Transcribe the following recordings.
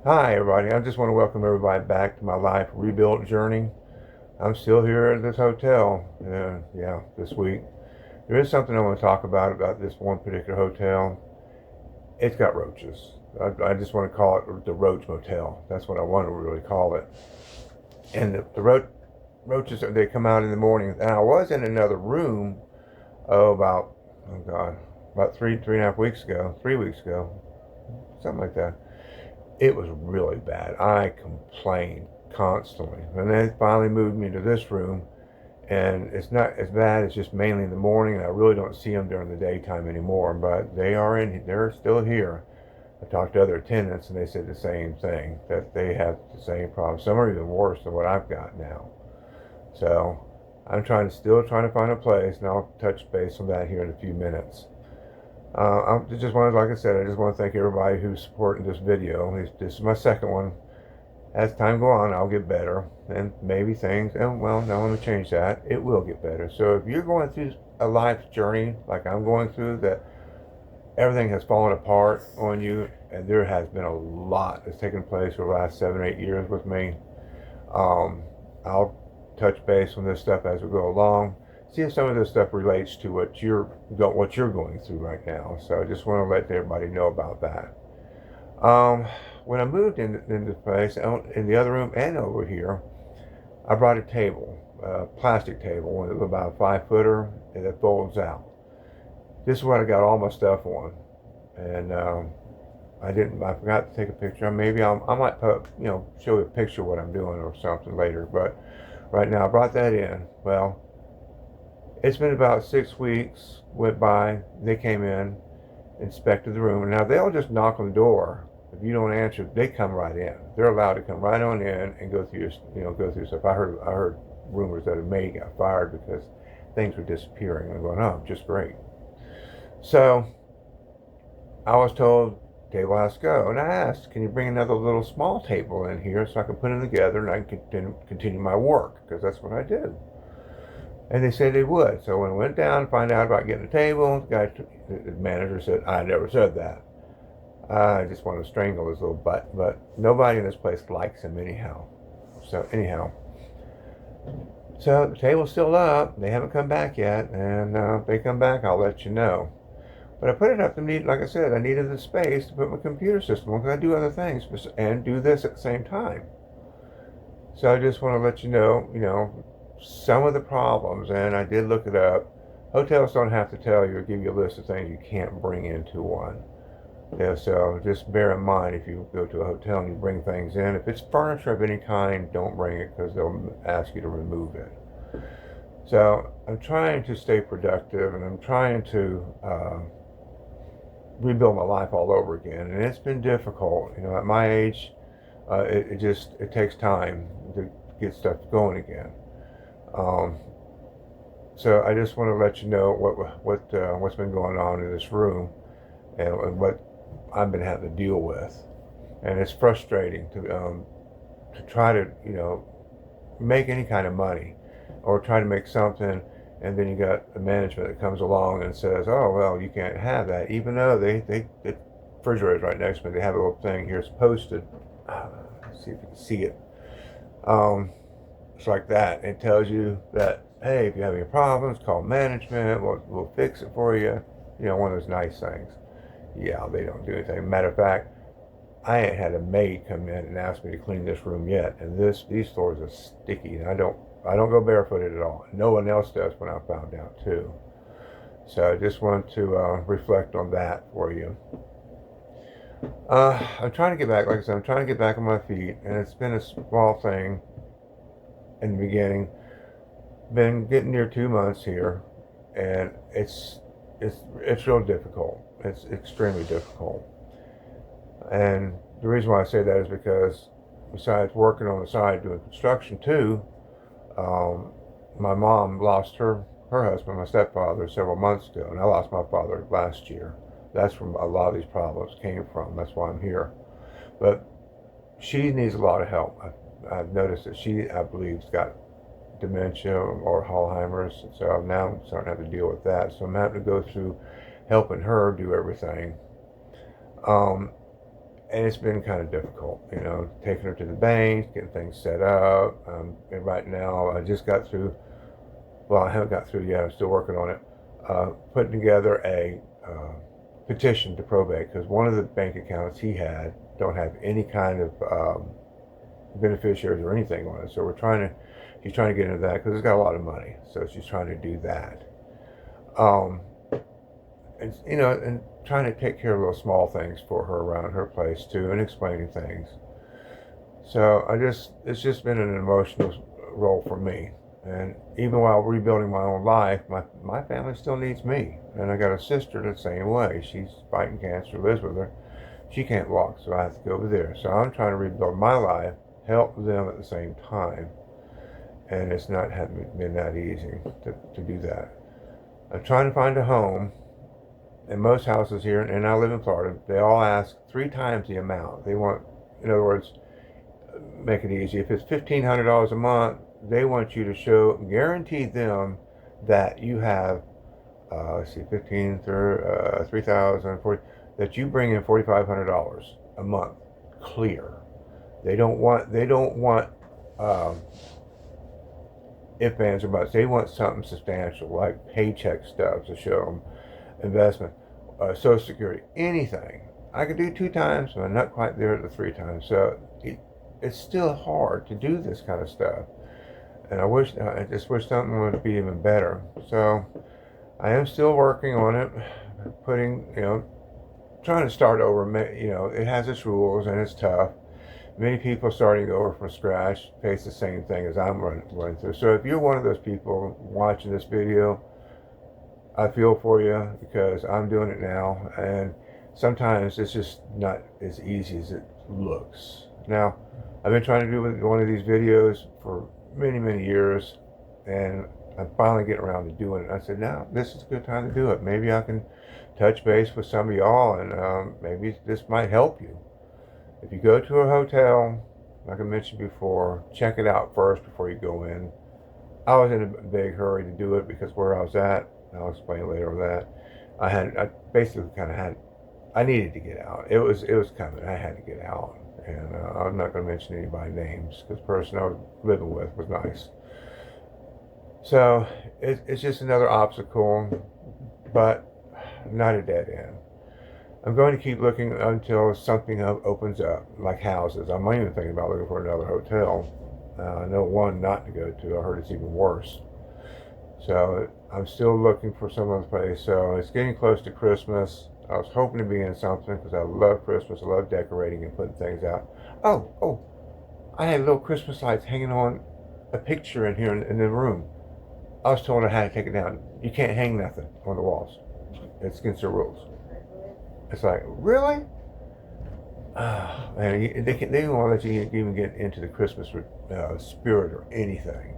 Hi, everybody. I just want to welcome everybody back to my life rebuild journey. I'm still here at this hotel. This week. There is something I want to talk about this one particular hotel. It's got roaches. I just want to call it the Roach Motel. That's what I want to really call it. And the roaches, they come out in the morning. And I was in another room, oh God, about three and a half weeks ago, 3 weeks ago, something like that. It was really bad. I complained constantly. And they finally moved me to this room, and it's not as bad. It's just mainly in the morning, and I really don't see them during the daytime anymore. But they're still here. I talked to other attendants, and they said the same thing, that they have the same problem. Some are even worse than what I've got now. So I'm still trying to find a place, and I'll touch base on that here in a few minutes. Like I said, I just want to thank everybody who's supporting this video. This is my second one. As time go on, I'll get better, and maybe things, and well, now let me change that. It will get better. So if you're going through a life journey like I'm going through, that everything has fallen apart on you, and there has been a lot that's taken place over the last 7, 8 years with me. I'll touch base on this stuff as we go along. See if some of this stuff relates to what you're going through right now. So I just want to let everybody know about that. When I moved into the place, in the other room and over here, I brought a table, a plastic table, about a 5 footer, and it folds out. This is what I got all my stuff on, and I forgot to take a picture. Maybe I might show you a picture of what I'm doing or something later. But right now, I brought that in. Well, it's been about 6 weeks went by. They came in, inspected the room, and now they'll just knock on the door. If you don't answer, they come right in. They're allowed to come right on in and go through go through stuff. I heard rumors that a maid got fired because things were disappearing. I'm going, oh, just great. So I was told table has to go, and I asked, can you bring another little small table in here so I can put them together and I can continue my work, because that's what I do. And they said they would. So when I went down to find out about getting a table, the manager said, I never said that. I just want to strangle his little butt, but nobody in this place likes him anyhow. So the table's still up. They haven't come back yet, and if they come back, I'll let you know. But I put it up to need, like I said, I needed the space to put my computer system on, because I do other things and do this at the same time. So I just want to let you know, some of the problems, and I did look it up. Hotels don't have to tell you or give you a list of things you can't bring into one. Yeah, so just bear in mind, if you go to a hotel and you bring things in, if it's furniture of any kind, don't bring it, because they'll ask you to remove it. So I'm trying to stay productive, and I'm trying to rebuild my life all over again, and it's been difficult. At my age, it takes time to get stuff going again. Um, so I just want to let you know what's been going on in this room, and what I've been having to deal with, and it's frustrating to try to make any kind of money, or try to make something, and then you got the management that comes along and says, oh well, you can't have that, even though the refrigerator's right next to me. They have a little thing here, it's posted. Let's see if you can see it. It's like that. It tells you that, hey, if you have any problems, call management. We'll fix it for you. One of those nice things. Yeah, they don't do anything. Matter of fact, I ain't had a maid come in and ask me to clean this room yet. And these floors are sticky, and I don't go barefooted at all. No one else does, when I found out too. So I just want to reflect on that for you. I'm trying to get back, like I said, I'm trying to get back on my feet, and it's been a small thing in the beginning. Been getting near 2 months here, and it's real difficult. It's extremely difficult. And the reason why I say that is because, besides working on the side doing construction too, my mom lost her husband, my stepfather, several months ago, and I lost my father last year. That's where a lot of these problems came from. That's why I'm here. But she needs a lot of help. I've noticed that I believe, has got dementia or Alzheimer's, so now I'm starting to have to deal with that. So I'm having to go through helping her do everything. and it's been kind of difficult, you know, taking her to the bank, getting things set up. And right now, I just got through. Well, I haven't got through yet. I'm still working on it. Putting together a petition to probate because one of the bank accounts he had don't have any kind of beneficiaries or anything on it. So she's trying to get into that because it's got a lot of money. So she's trying to do that. And you know, and trying to take care of little small things for her around her place too, and explaining things. So it's just been an emotional role for me. And even while rebuilding my own life, my family still needs me. And I got a sister the same way. She's fighting cancer, lives with her. She can't walk, so I have to go over there. So I'm trying to rebuild my life, help them at the same time. And it's not been that easy to do that. I'm trying to find a home. In most houses here, and I live in Florida, they all ask 3 times the amount. They want, in other words, make it easy. If it's $1,500 a month, they want you to guarantee them that you have, let's see, 3,000, that you bring in $4,500 a month, clear. They don't want if, ands, or buts. They want something substantial, like paycheck stubs to show them, investment, Social Security, anything. I could do 2 times, but I'm not quite there at the 3 times. So it's still hard to do this kind of stuff. And I just wish something would be even better. So I am still working on it, trying to start over. You know, it has its rules and it's tough. Many people starting over from scratch face the same thing as I'm running through. So if you're one of those people watching this video, I feel for you because I'm doing it now. And sometimes it's just not as easy as it looks. Now, I've been trying to do one of these videos for many, many years, and I'm finally getting around to doing it. I said, now, this is a good time to do it. Maybe I can touch base with some of y'all, and maybe this might help you. If you go to a hotel, like I mentioned before, check it out first before you go in. I was in a big hurry to do it because where I was at, I'll explain later on that, I basically I needed to get out. It was coming. I had to get out. And I'm not going to mention anybody's names because the person I was living with was nice. So it's just another obstacle, but not a dead end. I'm going to keep looking until something opens up, like houses. I'm not even thinking about looking for another hotel. I know one not to go to. I heard it's even worse. So I'm still looking for some other place. So it's getting close to Christmas. I was hoping to be in something because I love Christmas. I love decorating and putting things out. Oh, I had little Christmas lights hanging on a picture in here in the room. I was told I had to take it down. You can't hang nothing on the walls. It's against the rules. It's like, really? Man, they won't let you even get into the Christmas spirit or anything.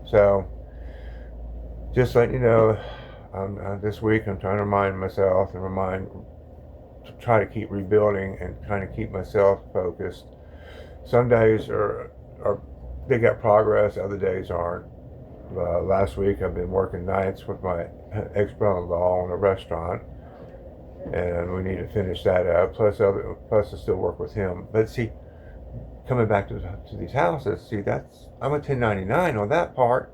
So, just letting you know, this week I'm trying to remind myself and to try to keep rebuilding and trying to keep myself focused. Some days are they got progress, other days aren't. Last week I've been working nights with my ex-brother-in-law in a restaurant, and we need to finish that up. Plus I still work with him. But see, coming back to these houses, see, I'm a 1099 on that part.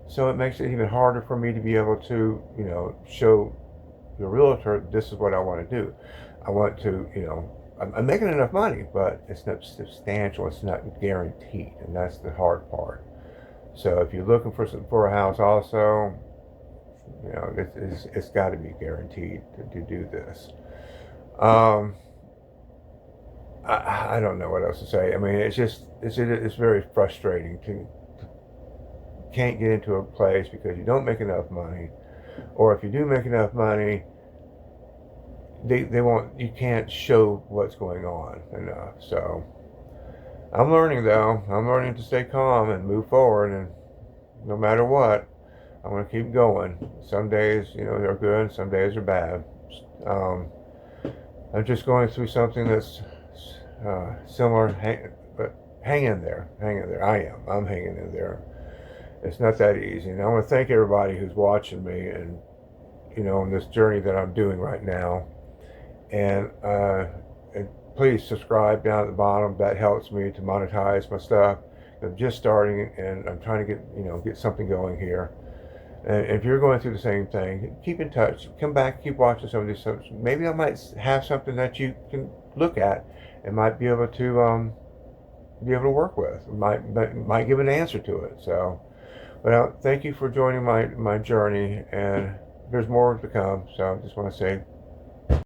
So it makes it even harder for me to be able to, show the realtor, this is what I want to do. I want to, I'm making enough money, but it's not substantial. It's not guaranteed, and that's the hard part. So if you're looking for a house also, it's got to be guaranteed to do this. I don't know what else to say. I mean, it's very frustrating to can't get into a place because you don't make enough money, or if you do make enough money, you can't show what's going on enough. So I'm learning though. I'm learning to stay calm and move forward, and no matter what, I'm going to keep going. Some days, they're good, some days are bad. I'm just going through something that's similar, but hang in there. I'm hanging in there. It's not that easy. And I want to thank everybody who's watching me and, on this journey that I'm doing right now. And please subscribe down at the bottom. That helps me to monetize my stuff. I'm just starting and I'm trying to get something going here. And if you're going through the same thing, keep in touch. Come back, keep watching some of these stuff. Maybe I might have something that you can look at and might be able to work with. Might give an answer to it. So, well, thank you for joining my journey, and there's more to come. So I just want to say